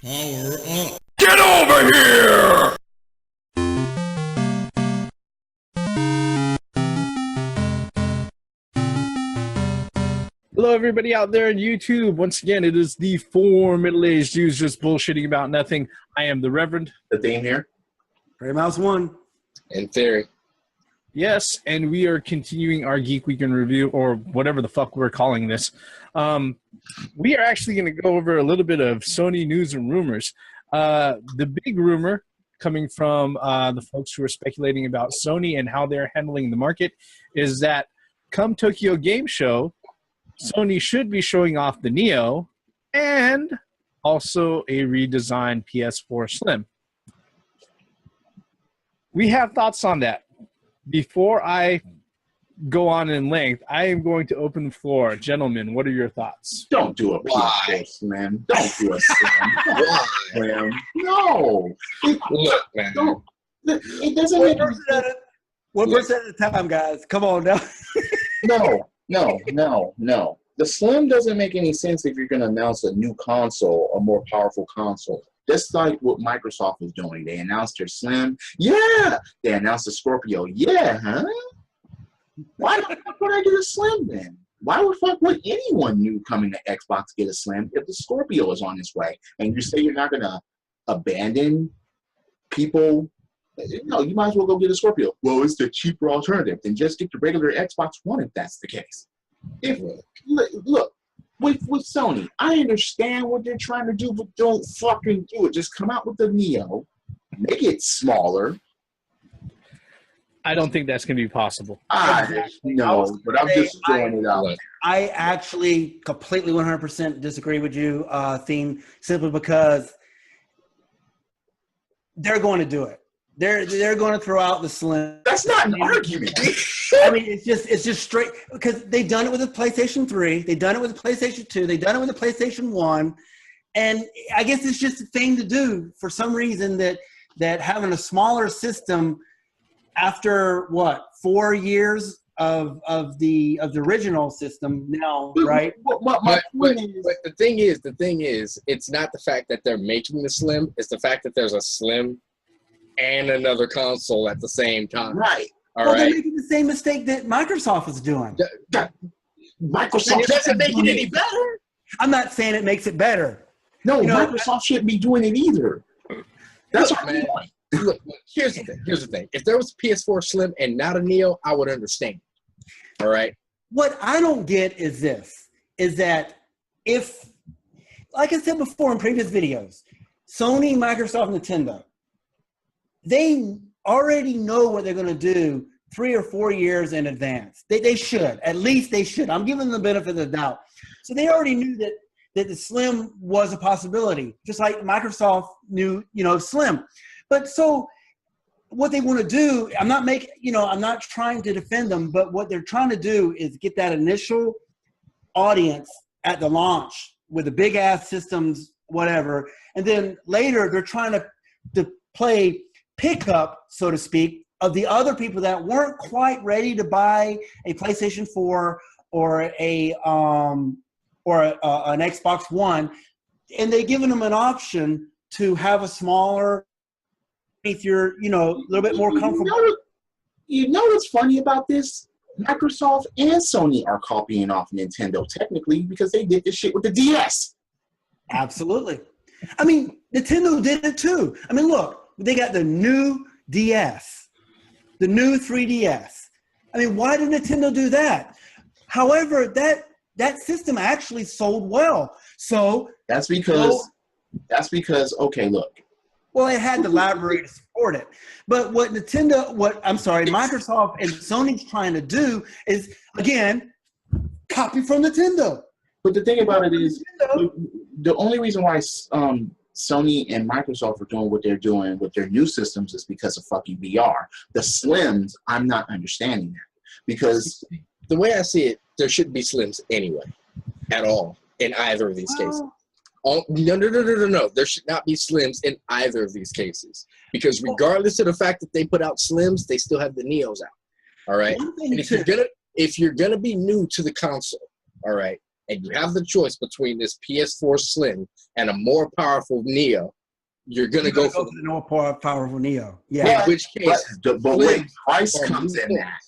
Power up. Get over here! Hello, everybody out there on YouTube. Once again, it is the four middle-aged Jews just bullshitting about nothing. I am the Reverend. The theme here. Prairie Mouse 1. In theory. Yes, and we are continuing our Geek Weekend review, or whatever the fuck we're calling this. We are actually going to go over a little bit of Sony news and rumors. The big rumor coming from the folks who are speculating about Sony and how they're handling the market is that come Tokyo Game Show, Sony should be showing off the Neo and also a redesigned PS4 Slim. We have thoughts on that. Before I go on in length, I am going to open the floor. Gentlemen, what are your thoughts? Don't do a PS4 Slim. Don't do a Slim. No. Look, man. Don't. It doesn't make any sense. One person at a time, guys. Come on now. No. The Slim doesn't make any sense if you're going to announce a new console, a more powerful console. That's like what Microsoft is doing. They announced their Slim. Yeah. They announced the Scorpio. Yeah, huh? Why the fuck would I get a Slim then? Why the fuck would anyone new coming to Xbox get a Slim if the Scorpio is on its way? And you say you're not going to abandon people? No, you might as well go get a Scorpio. Well, it's the cheaper alternative. Then just get the regular Xbox One if that's the case. Look, with Sony, I understand what they're trying to do, but don't fucking do it. Just come out with the Neo, make it smaller. I don't think that's going to be possible. No, but I'm just throwing it out. I actually completely 100% disagree with you, Theme, simply because they're going to do it. They're going to throw out the Slim. That's not an argument. I mean, it's just straight because they've done it with the PlayStation 3, they've done it with the PlayStation 2, they've done it with the PlayStation 1, and I guess it's just a thing to do for some reason that having a smaller system after 4 years of the original system now, right? But the thing is, it's not the fact that they're making the Slim, it's the fact that there's a Slim and another console at the same time. Right. They're making the same mistake that Microsoft is doing. Microsoft doesn't make it any better. I'm not saying it makes it better. No, Microsoft shouldn't be doing it either. That's look, what man. I'm Look, here's the thing. If there was a PS4 Slim and not a Neo, I would understand. All right? What I don't get is that if, like I said before in previous videos, Sony, Microsoft, Nintendo, they already know what they're going to do 3 or 4 years in advance. They should. At least they should. I'm giving them the benefit of the doubt. So they already knew that the Slim was a possibility, just like Microsoft knew, Slim. But so what they want to do, I'm not trying to defend them, but what they're trying to do is get that initial audience at the launch with the big ass systems, whatever. And then later they're trying to play pickup, so to speak, of the other people that weren't quite ready to buy a PlayStation 4 or an Xbox One, and they're giving them an option to have a smaller, if you're, a little bit more comfortable. You know what's funny about this? Microsoft and Sony are copying off Nintendo technically because they did this shit with the DS. Absolutely. I mean, Nintendo did it too. I mean, look, they got the new DS, the new 3DS. I mean, why did Nintendo do that? However, that system actually sold well. So that's because okay, look. Well, it had the library to support it. But what Microsoft and Sony's trying to do is, again, copy from Nintendo. But the thing about it is, the only reason why Sony and Microsoft are doing what they're doing with their new systems is because of fucking VR. The Slims, I'm not understanding that. Because the way I see it, there shouldn't be Slims anyway, at all, in either of these cases. No. There should not be Slims in either of these cases. Because regardless of the fact that they put out Slims, they still have the Neos out. All right? And if you're gonna be new to the console, all right, and you have the choice between this PS4 Slim and a more powerful Neo, you're gonna go for the more powerful Neo. Yeah. In which case, but wait, price comes in that.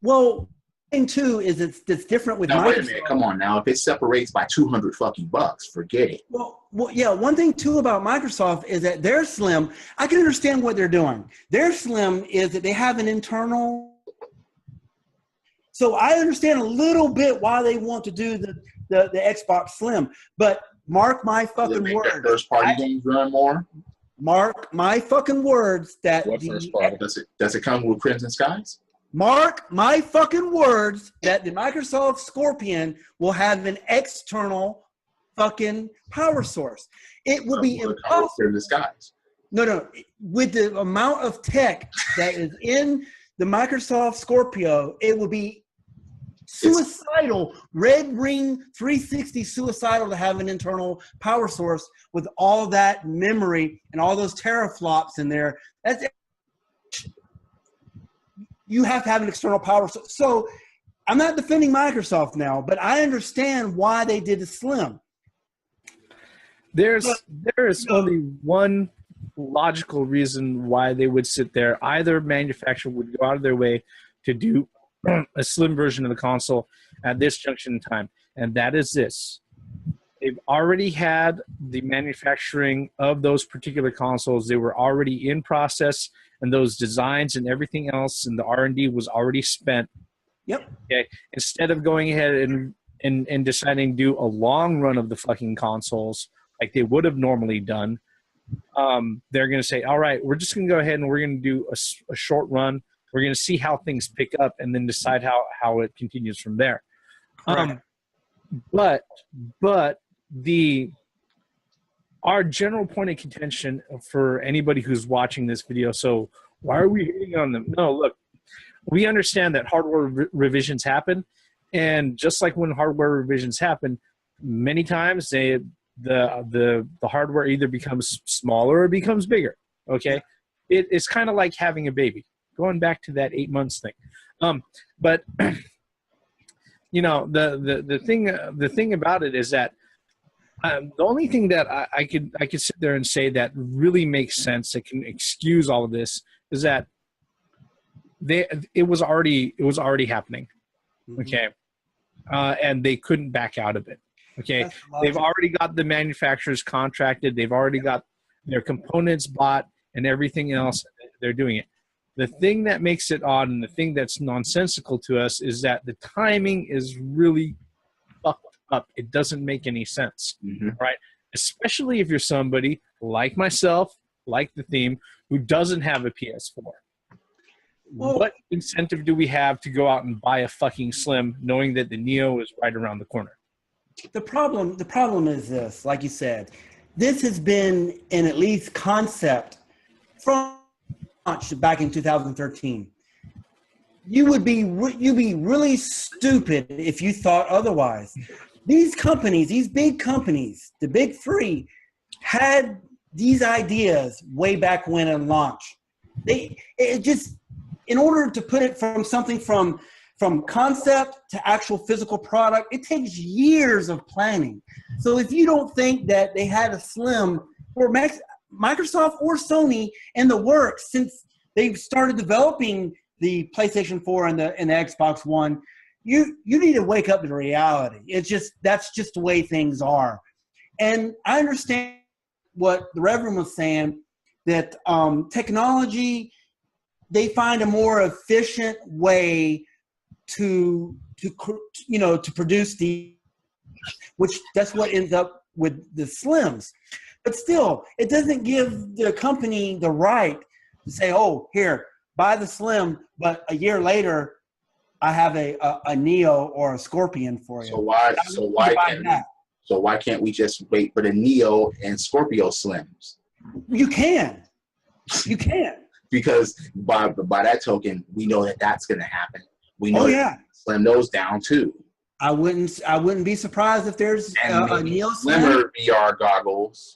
Well, thing too is it's different with now, Microsoft. wait a minute, come on now. If it separates by $200, forget it. Well, yeah. One thing too about Microsoft is that their Slim, I can understand what they're doing. Their Slim is that they have an internal. So I understand a little bit why they want to do the Xbox Slim, but mark my fucking words. First party games run more. Mark my fucking words that does it come with Crimson Skies? Mark my fucking words that the Microsoft Scorpion will have an external fucking power source. It will be impossible. Crimson Skies. No. With the amount of tech that is in the Microsoft Scorpio, it will be suicidal, red ring 360 suicidal to have an internal power source with all that memory and all those teraflops in there. You have to have an external power source. So I'm not defending Microsoft now, but I understand why they did the Slim. There is only one logical reason why they would sit there. Either manufacturer would go out of their way to do a slim version of the console at this junction in time, and that is this. They've already had the manufacturing of those particular consoles. They were already in process, and those designs and everything else and the R&D was already spent. Yep. Okay. Instead of going ahead and deciding to do a long run of the fucking consoles like they would have normally done, they're going to say, all right, we're just going to go ahead and we're going to do a short run. We're going to see how things pick up and then decide how it continues from there. But our general point of contention for anybody who's watching this video, so why are we hating on them? No, look, we understand that hardware revisions happen, and just like when hardware revisions happen, many times the hardware either becomes smaller or becomes bigger. Okay, it's kind of like having a baby. Going back to that 8 months thing, but you know the thing about it is that the only thing that I could sit there and say that really makes sense, that can excuse all of this, is that it was already happening, okay, and they couldn't back out of it. Okay, they've already got the manufacturers contracted, they've already got their components bought and everything else. They're doing it. The thing that makes it odd and the thing that's nonsensical to us is that the timing is really fucked up. It doesn't make any sense, right? Especially if you're somebody like myself, like the theme, who doesn't have a PS4. Well, what incentive do we have to go out and buy a fucking Slim knowing that the Neo is right around the corner? The problem is this, like you said, this has been in at least concept from launch back in 2013. You'd be really stupid if you thought otherwise. These companies, these big companies, the big three, had these ideas way back when in launch. In order to put it from something from concept to actual physical product, it takes years of planning. So if you don't think that they had a Slim or Microsoft or Sony in the works since they've started developing the PlayStation 4 and the Xbox One, you need to wake up to reality. That's just the way things are. And I understand what the Reverend was saying, that technology, they find a more efficient way to produce which that's what ends up with the Slims. But still, it doesn't give the company the right to say, oh, here, buy the Slim, but a year later, I have a Neo or a Scorpion for you. So why can't we just wait for the Neo and Scorpio Slims? You can. Because by that token, we know that that's going to happen. We know slim those down too. I wouldn't be surprised if there's a Neo slimmer VR goggles.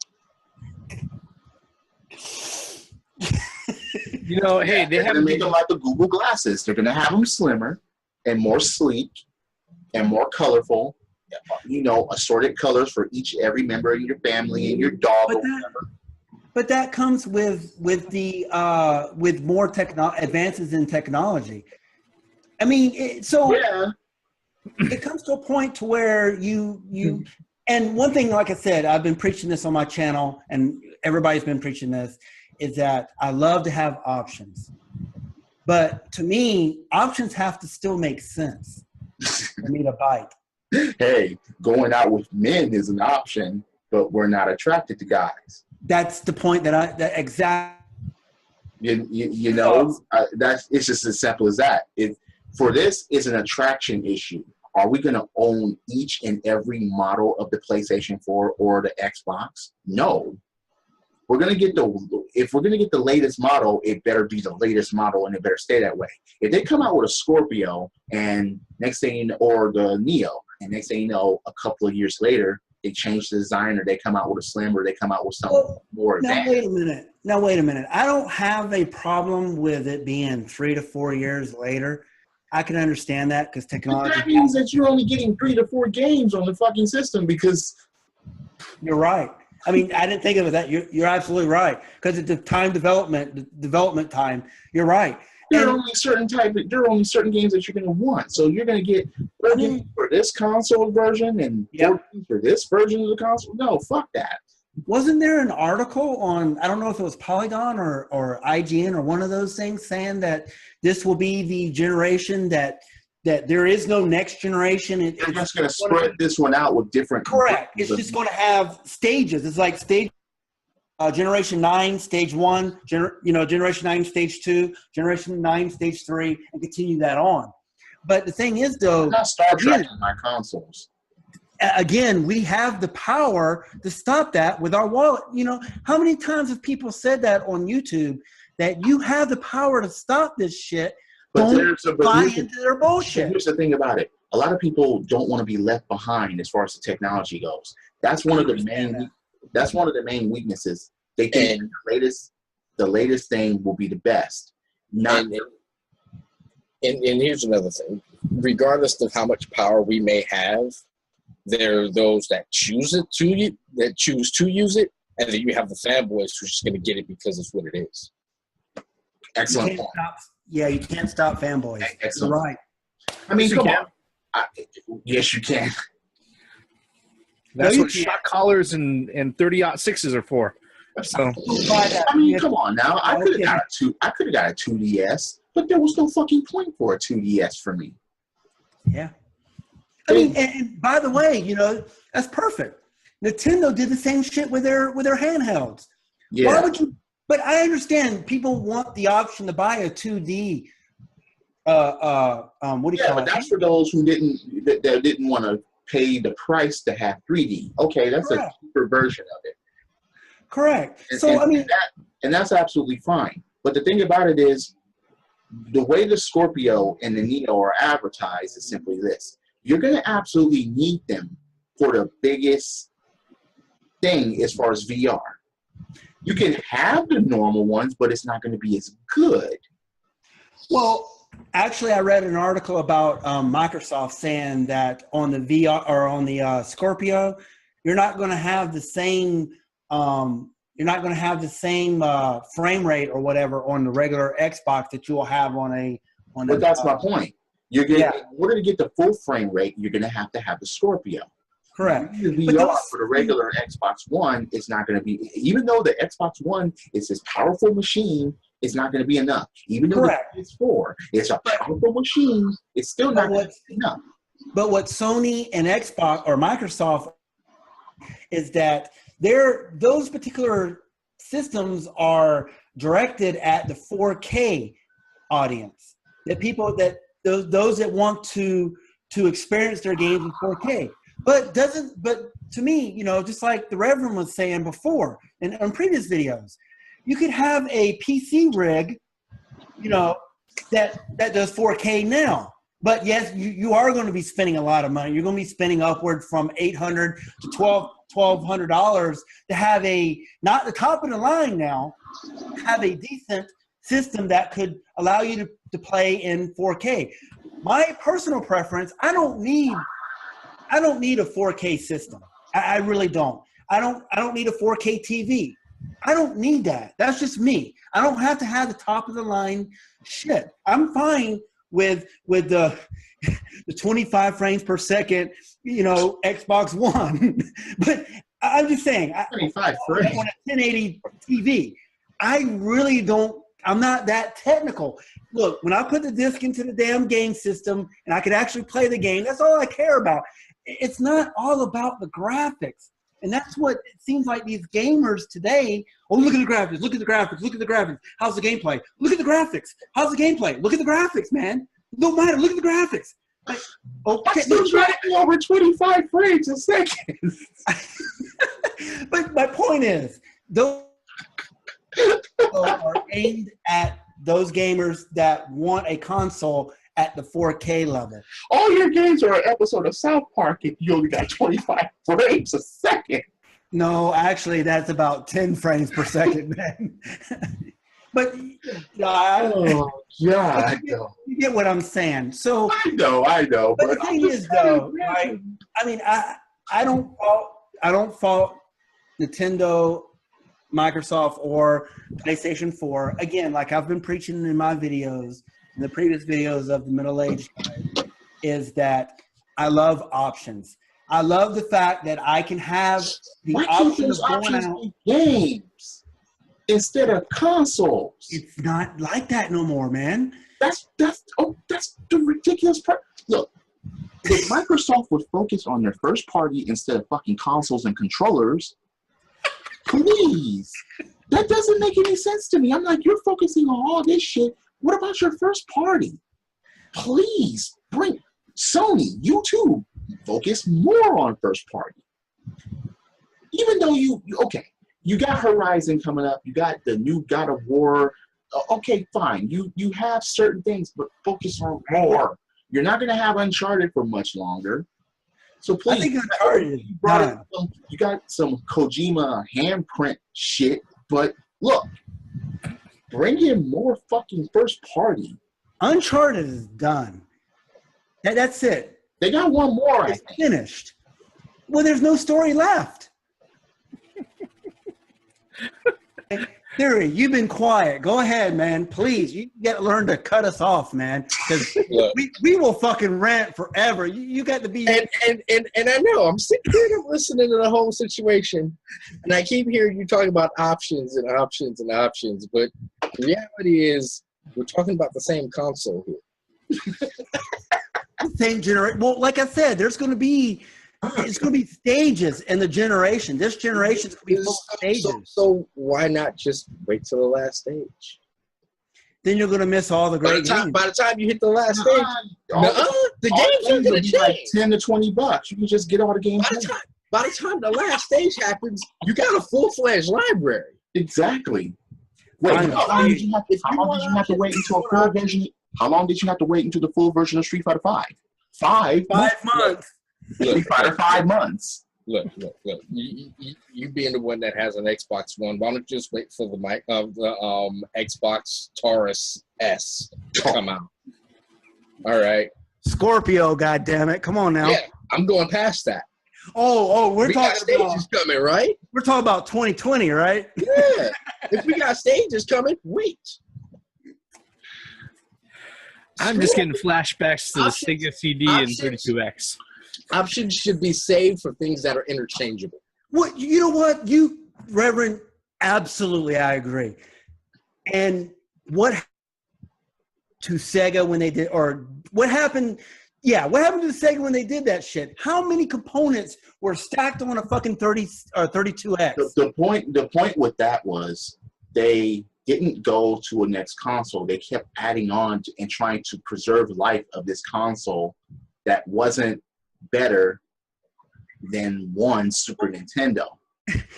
You know, hey, they're going to make them like the Google glasses. They're going to have them slimmer and more sleek and more colorful You know, assorted colors for every member in your family and your dog or whatever. But that comes with more advances in technology. I mean, it comes to a point to where you and one thing, like I said, I've been preaching this on my channel, and everybody's been preaching this, is that I love to have options. But to me, options have to still make sense for me to bite. Hey, going out with men is an option, but we're not attracted to guys. That's the point that exactly. You know, it's just as simple as that. For this, it's an attraction issue. Are we going to own each and every model of the PlayStation 4 or the Xbox? No. If we're gonna get the latest model, it better be the latest model, and it better stay that way. If they come out with a Scorpio and or the Neo, and next thing you know, a couple of years later, they change the design, or they come out with a Slim, or they come out with something more advanced. Now wait a minute. I don't have a problem with it being 3 to 4 years later. I can understand that because technology. But that means that you're only getting 3 to 4 games on the fucking system because. You're right. I mean, I didn't think of it that. You're absolutely right because it's the development time. You're right. There are only certain games that you're going to want. So you're going to get for this console version and for this version of the console. No, fuck that. Wasn't there an article on, I don't know if it was Polygon or IGN or one of those things, saying that this will be the generation that there is no next generation? They're just going to spread this one out with different. Correct. It's just going to have stages. It's like Generation 9, Stage 1, Generation 9, Stage 2, Generation 9, Stage 3, and continue that on. But the thing is, though, I'm not Star Trek in my consoles. Again, we have the power to stop that with our wallet. You know, how many times have people said that on YouTube, that you have the power to stop this shit? But don't buy into their bullshit. Here's the thing about it. A lot of people don't want to be left behind as far as the technology goes. That's one of the main weaknesses. They think the latest thing will be the best. And here's another thing. Regardless of how much power we may have, there are those that choose to use it, and then you have the fanboys who's just going to get it because it's what it is. Excellent point. You can't stop fanboys. Excellent. You're right. I mean, come on. Yes, you can. That's what shot collars and 30-06s are for. So I mean, come on now. I could have got a 2DS, but there was no fucking point for a 2DS for me. Yeah. I mean, and by the way, that's perfect. Nintendo did the same shit with their handhelds. Yeah. Why would you? But I understand people want the option to buy a 2D. What do you call it? But that's for those who didn't want to pay the price to have 3D. Okay, that's a cheaper version of it. Correct. And that's absolutely fine. But the thing about it is, the way the Scorpio and the Neo are advertised is simply this. You're going to absolutely need them for the biggest thing as far as VR. You can have the normal ones, but it's not going to be as good. Well, actually, I read an article about Microsoft saying that on the VR or on the Scorpio, you're not going to have the same frame rate or whatever on the regular Xbox that you will have on a. But that's my point. In order to get the full frame rate, you're going to have the Scorpio. Correct. The VR for the regular Xbox One is not going to be, even though the Xbox One is this powerful machine, it's not going to be enough. Even though the PS4 is a powerful machine, it's still not going to be enough. But what Sony and Xbox or Microsoft is that those particular systems are directed at the 4K audience. Those that want to experience their games in 4K. But to me, just like the Reverend was saying before in on previous videos, you could have a PC rig, that does 4K now. But yes, you are going to be spending a lot of money. You're going to be spending upward from $800 to $1,200 to have not the top of the line now, have a decent system that could allow you to play in 4K. My personal preference, I don't need I don't need a 4K system. I really don't. I don't need a 4K TV. I don't need that. That's just me. I don't have to have the top of the line shit. I'm fine with the 25 frames per second, Xbox One. But I'm just saying, 25 frames on a 1080 TV. I really don't. I'm not that technical. Look, when I put the disc into the damn game system and I could actually play the game, that's all I care about. It's not all about the graphics. And that's what it seems like these gamers today. Oh, look at the graphics. Look at the graphics. Look at the graphics. How's the gameplay? Look at the graphics. How's the gameplay? Look at the graphics, man. No matter. Look at the graphics. Like, okay, I'm still trying to go over 25 frames a second. But my point is, those are aimed at those gamers that want a console at the 4K level. All your games are an episode of South Park if you only got 25 frames a second. No, actually, that's about 10 frames per second, man. But Oh, God. You get what I'm saying. So I know. But the thing is, though, right? I mean, I don't fault Nintendo, Microsoft, or PlayStation 4. Again, like I've been preaching in my videos, in the previous videos of the middle-aged guy, is that I love options. I love the fact that I can have the option of going out. Games instead of consoles. It's not like that no more, man. That's the ridiculous part. Look, if Microsoft would focus on their first party instead of fucking consoles and controllers, please. That doesn't make any sense to me. I'm like, you're focusing on all this shit. What about your first party? Please bring Sony, you too, focus more on first party. Even though you got Horizon coming up, you got the new God of War. Okay, fine. You have certain things, but focus on more. You're not going to have Uncharted for much longer. So please, I think Uncharted you got some Kojima handprint shit, but look, bring in more fucking first party. Uncharted is done. That's it. They got one more. It's finished. Well, there's no story left. Theory, you've been quiet. Go ahead, man. Please, you got to learn to cut us off, man. Because we will fucking rant forever. You got to be. And I know I'm sitting here and I'm listening to the whole situation, and I keep hearing you talking about options and options and options. But the reality is, we're talking about the same console here. Same generation. Well, like I said, it's going to be stages in the generation. This generation's going to be full of stages. So why not just wait till the last stage? Then you're going to miss all the great games. By the time you hit the last stage, the games are going to change. Like $10 to $20. You can just get all the games. By the time the last stage happens, you got a full-fledged library. Exactly. Wait, how long did you have to wait until a full version? How long did you have to wait until the full version of Street Fighter 5? 5 months. Street Fighter 5 months. Look. You being the one that has an Xbox One, why don't you just wait for the Xbox Taurus S to come out? All right. Scorpio, goddammit. Come on now. Yeah, I'm going past that. We're we talking got stages coming, right? We're talking about 2020, right? Yeah. If we got stages coming, wait. I'm just getting flashbacks to the Sega CD and 32X. Options should be saved for things that are interchangeable. What you know what Reverend? Absolutely, I agree. And what to Sega when they did, or what happened? Yeah, what happened to Sega when they did that shit? How many components were stacked on a fucking 30 or 32X? The point with that was they didn't go to a next console. They kept adding on and trying to preserve life of this console that wasn't better than one Super Nintendo.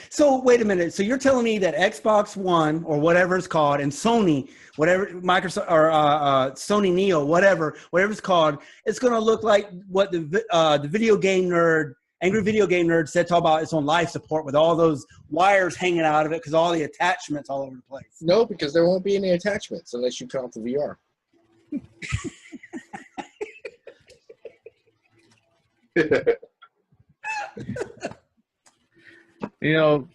So wait a minute. So you're telling me that Xbox One or whatever it's called, and Sony, whatever Microsoft or Sony Neo, whatever it's called, it's going to look like what the video game nerd, angry video game nerd said, talk about it's on life support with all those wires hanging out of it because all the attachments all over the place. No, because there won't be any attachments unless you count the VR. You know,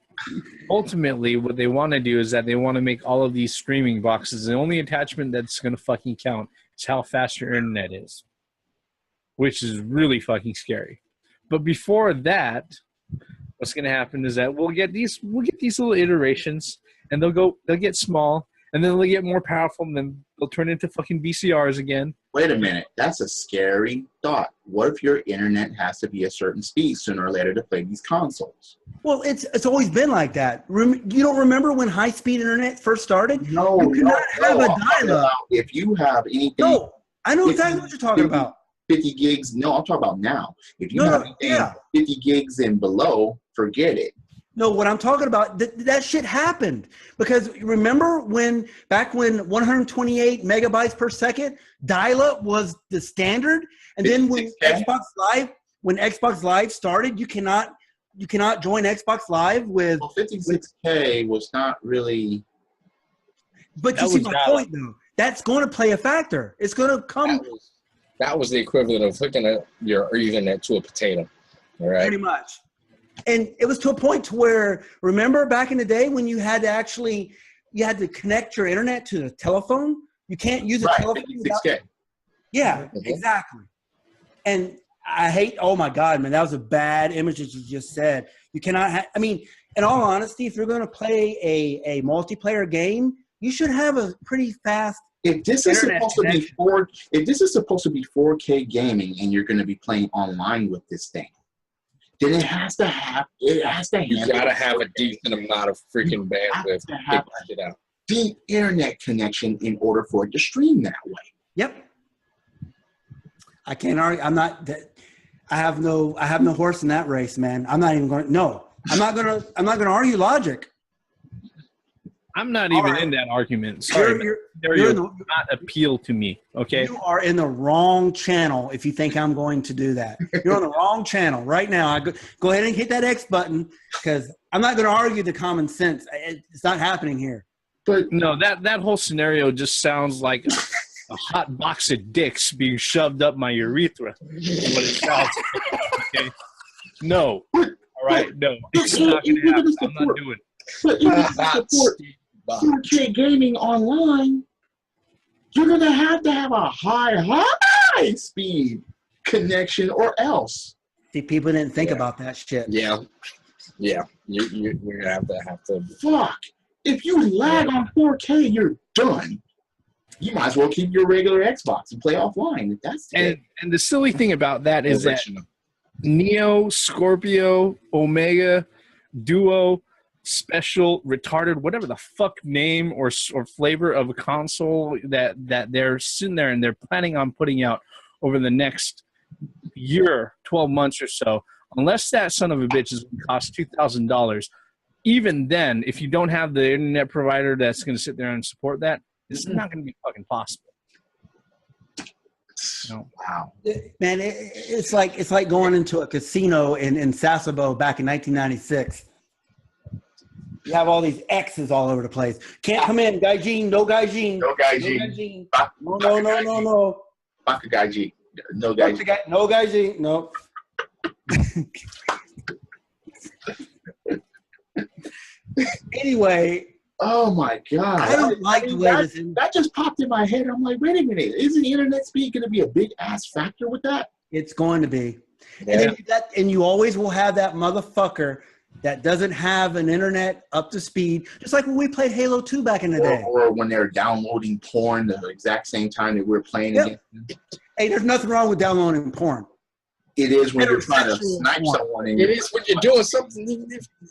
ultimately, what they want to do is that they want to make all of these streaming boxes. The only attachment that's going to fucking count is how fast your internet is, which is really fucking scary. But before that, what's going to happen is that we'll get these little iterations, and they'll get small, and then they'll get more powerful, and then they'll turn into fucking VCRs again. Wait a minute. That's a scary thought. What if your internet has to be a certain speed sooner or later to play these consoles? Well, it's always been like that. You don't remember when high-speed internet first started? No, you could not have a dial-up. If you have anything... No, I know exactly what you're talking about. 50 gigs. No, I'm talking about now. If you have anything 50 gigs and below, forget it. No, what I'm talking about, that shit happened. Because remember back when 128 megabytes per second dial-up was the standard? And then when Xbox Live started, you cannot join Xbox Live with... Well, 56K was not really... But you see my point, though. That's going to play a factor. It's going to come... That was the equivalent of hooking up your Ethernet to a potato. All right? Pretty much. And it was to a point to where, remember back in the day when you had to connect your internet to the telephone? You can't use a telephone. 56K. Yeah, exactly. And I hate, oh my God, man, that was a bad image that you just said. You cannot in all honesty, if you're going to play a multiplayer game, you should have a pretty fast If this is supposed to be 4K gaming and you're going to be playing online with this thing, then it has to have. You gotta have a decent amount of freaking bandwidth to have it out. Deep internet connection in order for it to stream that way. Yep. I can't argue. I have no horse in that race, man. I'm not even going. No, I'm not going to argue logic. I'm not even in that argument. Sorry, you're not appeal to me. Okay, you are in the wrong channel if you think I'm going to do that. You're on the wrong channel right now. Go ahead and hit that X button because I'm not going to argue the common sense. It's not happening here. But no, that whole scenario just sounds like a hot box of dicks being shoved up my urethra. What it sounds like. Okay? No, all right, no, it's not going to happen. I'm not doing it. But if you support 4K gaming online, you're going to have a high speed connection or else. See, people didn't think about that shit. Yeah. You're going to have to. Fuck. If you lag on 4K, you're done. You might as well keep your regular Xbox and play offline. That's it. And the silly thing about that is that Neo, Scorpio, Omega, Duo, Special, Retarded, whatever the fuck name or flavor of a console that they're sitting there and they're planning on putting out over the next year, 12 months or so, unless that son of a bitch is going to cost $2,000, even then, if you don't have the internet provider that's going to sit there and support that, it's not going to be fucking possible. No. Wow, man, it's like going into a casino in Sasebo back in 1996. You have all these X's all over the place. Can't come in, Gaijin, no Gaijin. No Gaijin. No. Baka Gaijin. No Gaijin. No Gaijin, no. Anyway. Oh my God. I don't like the way that just popped in my head. I'm like, wait a minute. Isn't internet speed going to be a big ass factor with that? It's going to be. Yeah. And you always will have that motherfucker that doesn't have an internet up to speed, just like when we played Halo 2 back in the day. Or when they're downloading porn the exact same time that we're playing against them. Hey, there's nothing wrong with downloading porn. It is when you're trying to snipe someone. It is when you're doing something.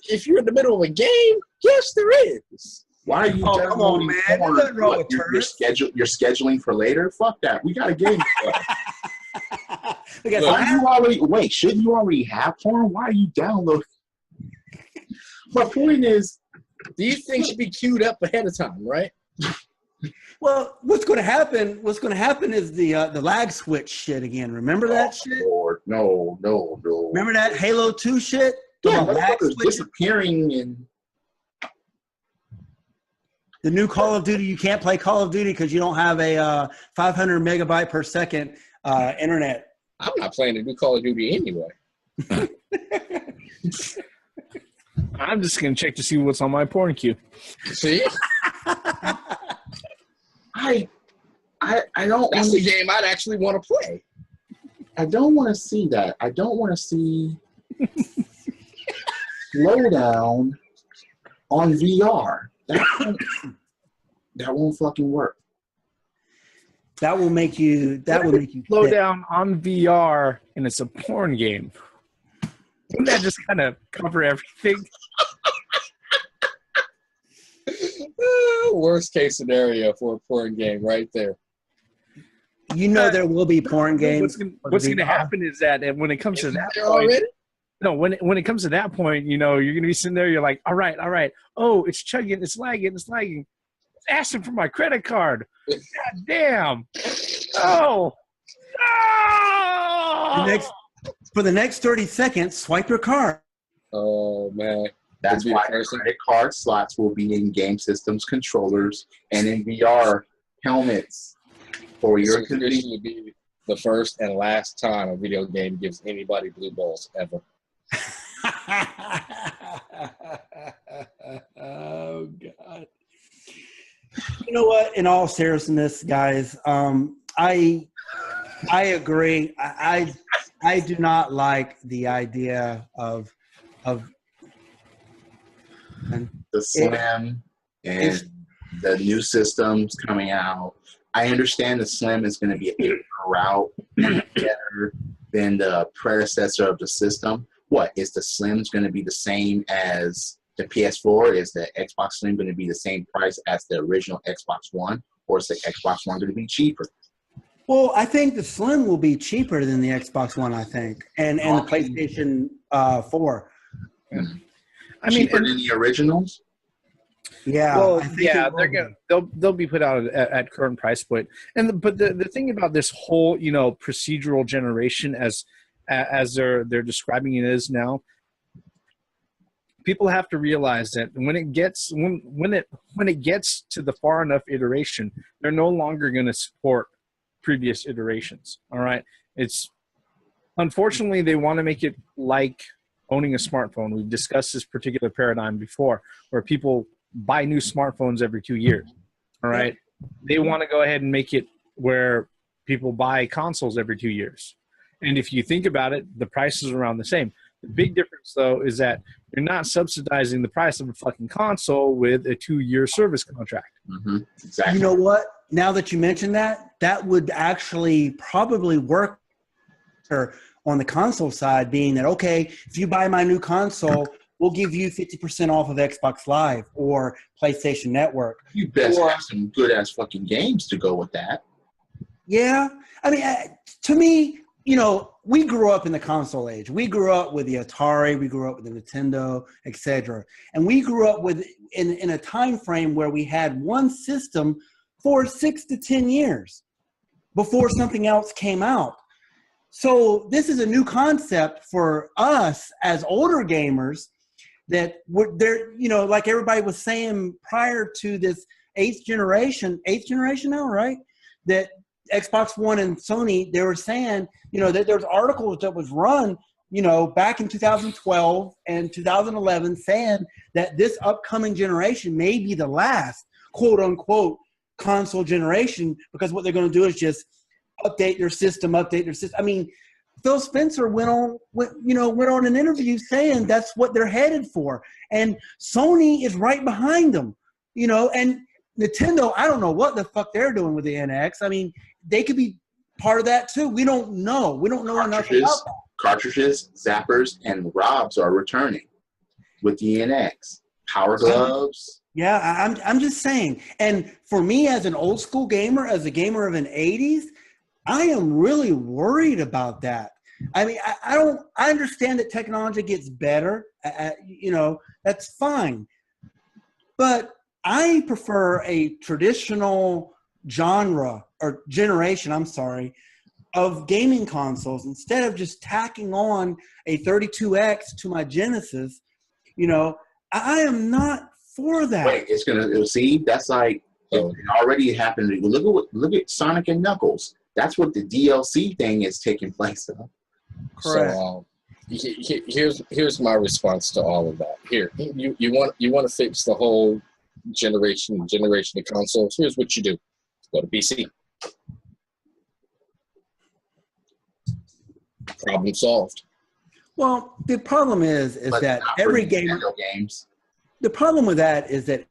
If you're in the middle of a game, yes, there is. Why are you downloading porn? What, you're scheduling for later? Fuck that. We got a game. Shouldn't you already have porn? Why are you downloading? My point is, these things should be queued up ahead of time, right? Well, what's going to happen is the lag switch shit again. Remember that shit? Lord, no. Remember that Halo 2 shit? Yeah, motherfuckers disappearing in. The new Call of Duty, you can't play Call of Duty because you don't have a 500 megabyte per second internet. I'm not playing the new Call of Duty anyway. I'm just gonna check to see what's on my porn queue. See, I don't. that's the game I'd actually want to play. I don't want to see that. I don't want to see slowdown on VR. That won't fucking work. That will make you. That will make you slow sick. down on VR, and it's a porn game. Wouldn't that just kind of cover everything? Worst case scenario for a porn game, right there. You know there will be porn games. What's going to happen is that when it comes to that There point, already? no, when it comes to that point, you know, you're going to be sitting there. You're like, all right. Oh, it's chugging. It's lagging. Asking for my credit card. God damn. Oh. No. For the next 30 seconds, swipe your card. Oh man, That's why credit card slots will be in game systems controllers and in VR helmets for your this will convenience. traditionally be the first and last time a video game gives anybody blue balls ever. Oh God. You know what? In all seriousness, guys, I agree. I do not like the idea of The Slim and the new systems coming out. I understand the Slim is going to be a paper route better than the predecessor of the system. What is the Slim's going to be the same as the PS4? Is the Xbox Slim going to be the same price as the original Xbox One, or is the Xbox One going to be cheaper? Well, I think the Slim will be cheaper than the Xbox One, I think, and the PlayStation 4. I mean, Cheaper than the originals? Yeah. well, I think yeah, it will be. they'll be put out at current price point. But the thing about this whole, you know, procedural generation as they're describing it is now, people have to realize that when it gets to the far enough iteration, they're no longer going to support previous iterations. All right, it's unfortunately they want to make it like owning a smartphone. We've discussed this particular paradigm before, where people buy new smartphones every 2 years. All right, they want to go ahead and make it where people buy consoles every 2 years. And if you think about it, the price is around the same. The big difference, though, is that you're not subsidizing the price of a fucking console with a 2-year service contract. Mm-hmm. Exactly. You know what? Now that you mentioned that, that would actually probably work on the console side, being that, okay, if you buy my new console, we'll give you 50% off of Xbox Live or PlayStation Network. You best have some good-ass fucking games to go with that. Yeah. I mean, to me, you know, we grew up in the console age. We grew up with the Atari. We grew up with the Nintendo, etc. And we grew up with in a time frame where we had one system for 6 to 10 years before something else came out. So this is a new concept for us as older gamers that we're there, you know, like everybody was saying prior to this eighth generation now, right? That Xbox One and Sony, they were saying, you know, that there's articles that was run, you know, back in 2012 and 2011 saying that this upcoming generation may be the last quote unquote console generation, because what they're going to do is just update their system. I mean, Phil Spencer went on an interview saying that's what they're headed for. And Sony is right behind them, you know, and Nintendo, I don't know what the fuck they're doing with the NX. I mean, they could be part of that too. We don't know. We don't know enough about that. Cartridges, zappers, and ROMs are returning with the NX. Power gloves. Yeah, I'm just saying. And for me as an old school gamer, as a gamer of an 80s, I am really worried about that. I mean, I understand that technology gets better. You know, that's fine. But I prefer a traditional genre or generation, of gaming consoles instead of just tacking on a 32X to my Genesis. You know, I am not for that. Wait, that's like it already happened. Look at Sonic and Knuckles. That's what the DLC thing is taking place of. Correct. So, Here's my response to all of that. Here, you want to fix the whole generation of consoles. Here's what you do: go to PC. Problem solved. Well, the problem is But that not for every gamer. Nintendo games. The problem with that is that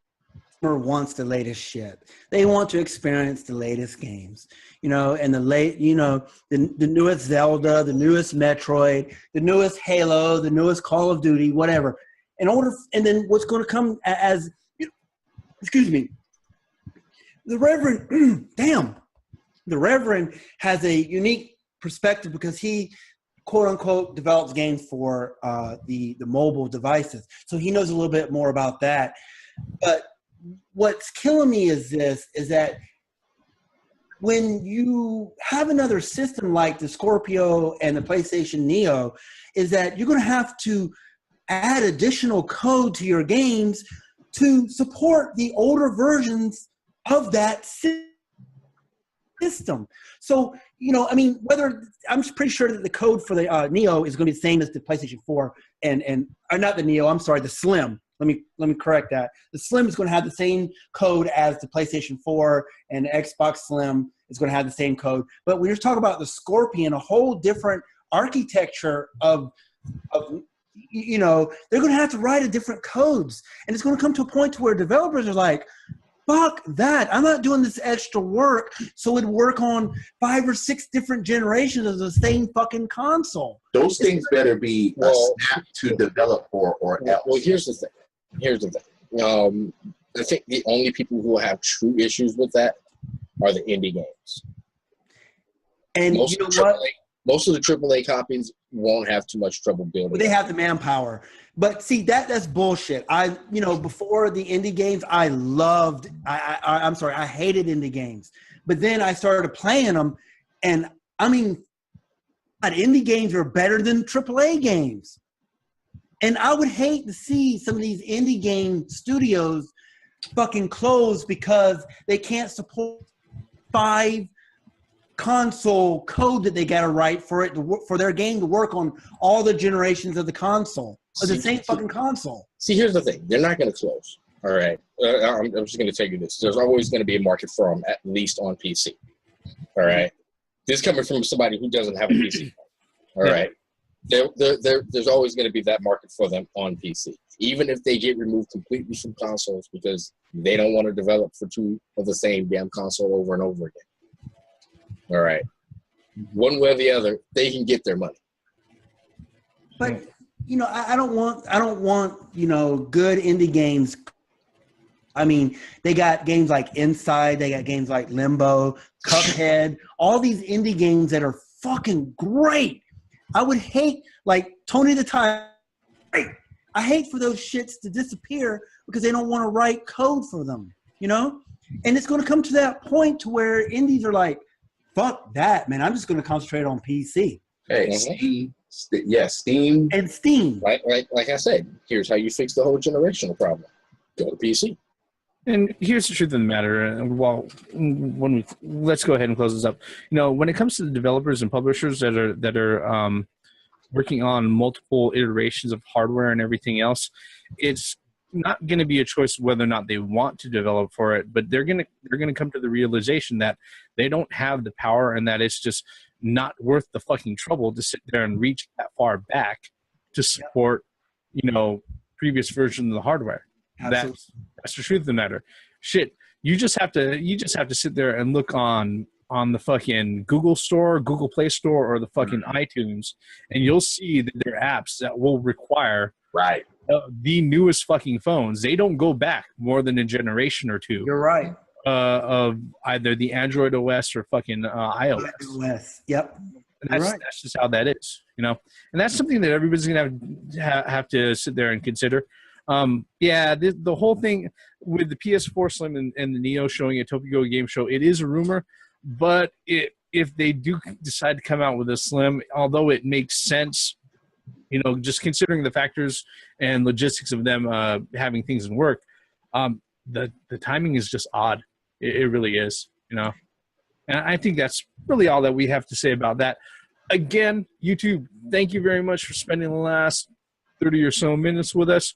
gamer wants the latest shit. They want to experience the latest games, and the newest Zelda, the newest Metroid, the newest Halo, the newest Call of Duty, whatever. And then what's going to come as, excuse me, the Reverend, the Reverend has a unique perspective because he, quote unquote, develops games for the mobile devices. So he knows a little bit more about that. But what's killing me is that when you have another system like the Scorpio and the PlayStation Neo, is that you're going to have to add additional code to your games to support the older versions of that system. So, I'm pretty sure that the code for the Neo is going to be the same as the PlayStation 4 and not the Neo, I'm sorry, the Slim. Let me correct that. The Slim is going to have the same code as the PlayStation 4, and the Xbox Slim is going to have the same code. But when you're talking about the Scorpion, a whole different architecture of they're going to have to write a different codes, and it's going to come to a point to where developers are like, fuck that. I'm not doing this extra work so it'd work on 5 or 6 different generations of the same fucking console. Those things better be a snap to develop for or else. Well, here's the thing. I think the only people who have true issues with that are the indie games. And most of the AAA copies won't have too much trouble building. They have the manpower. But see, that's bullshit. Before the indie games, I hated indie games. But then I started playing them, and indie games are better than AAA games. And I would hate to see some of these indie game studios fucking close because they can't support 5 console code that they got to write for their game to work on all the generations of the console. Or the same fucking console. See, here's the thing. They're not going to close. All right. I'm just going to tell you this. There's always going to be a market for them, at least on PC. All right. This is coming from somebody who doesn't have a PC. All right. There's always going to be that market for them on PC, even if they get removed completely from consoles because they don't want to develop for 2 of the same damn console over and over again. All right, one way or the other, they can get their money. But I don't want good indie games. They got games like Inside, they got games like Limbo, Cuphead, all these indie games that are fucking great. I would hate, like Tony the Tiger. I hate for those shits to disappear because they don't want to write code for them, And it's going to come to that point to where indies are like, fuck that, man. I'm just going to concentrate on PC. Hey, Steam. Steam. And Steam. Like I said, here's how you fix the whole generational problem. Go to PC. And here's the truth of the matter. Let's go ahead and close this up. When it comes to the developers and publishers that are working on multiple iterations of hardware and everything else, it's not going to be a choice of whether or not they want to develop for it, but they're going to come to the realization that they don't have the power and that it's just not worth the fucking trouble to sit there and reach that far back to support, previous versions of the hardware. That's the truth of the matter. Shit, you just have to sit there and look on the fucking Google Store, Google Play Store, or the fucking iTunes, and you'll see that there are apps that will require the newest fucking phones. They don't go back more than a generation or 2. You're right. Of either the Android OS or fucking iOS. Yep. That's just how that is, and that's something that everybody's gonna have to sit there and consider. The whole thing with the PS4 Slim and the Neo showing a Tokyo Game Show, it is a rumor, but if they do decide to come out with a Slim, although it makes sense, just considering the factors and logistics of them having things in work, the timing is just odd. It really is, And I think that's really all that we have to say about that. again, YouTube, thank you very much for spending the last 30 or so minutes with us.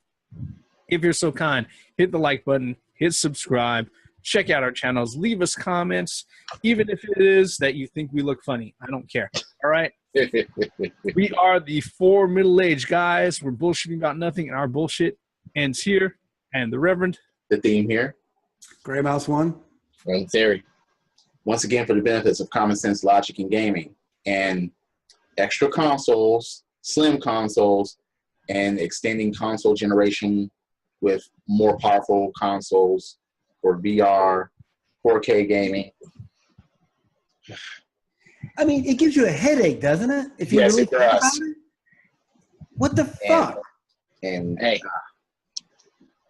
If you're so kind, hit the like button, hit subscribe, check out our channels, leave us comments, even if it is that you think we look funny. I don't care. All right? We are the 4 middle-aged guys. We're bullshitting about nothing, and our bullshit ends here. And the Reverend. The theme here. Gray Mouse 1. In theory. Once again, for the benefits of common sense, logic, and gaming, and extra consoles, slim consoles, and extending console generation with more powerful consoles for VR, 4K gaming. I mean, it gives you a headache, doesn't it? If you Yes, really it think about does. it. What the fuck? And Hey,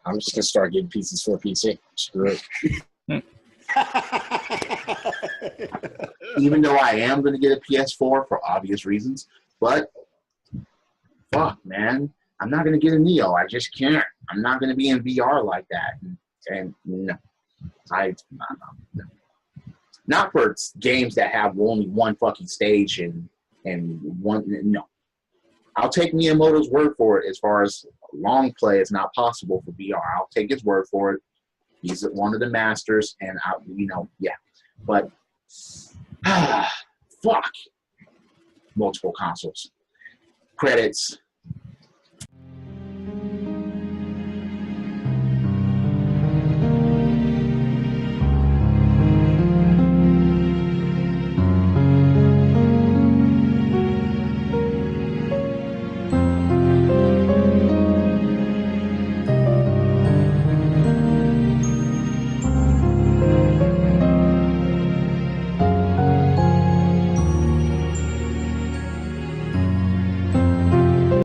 I'm just gonna start getting pieces for a PC. Screw it. even though I am going to get a PS4 for obvious reasons, but fuck, man, I'm not going to get a Neo. I just can't. I'm not going to be in VR like that. And no, no. Not for games that have only one fucking stage and one. No, I'll take Miyamoto's word for it. As far as long play is not possible for VR, I'll take his word for it. He's one of the masters, and yeah. But fuck, multiple consoles, credits,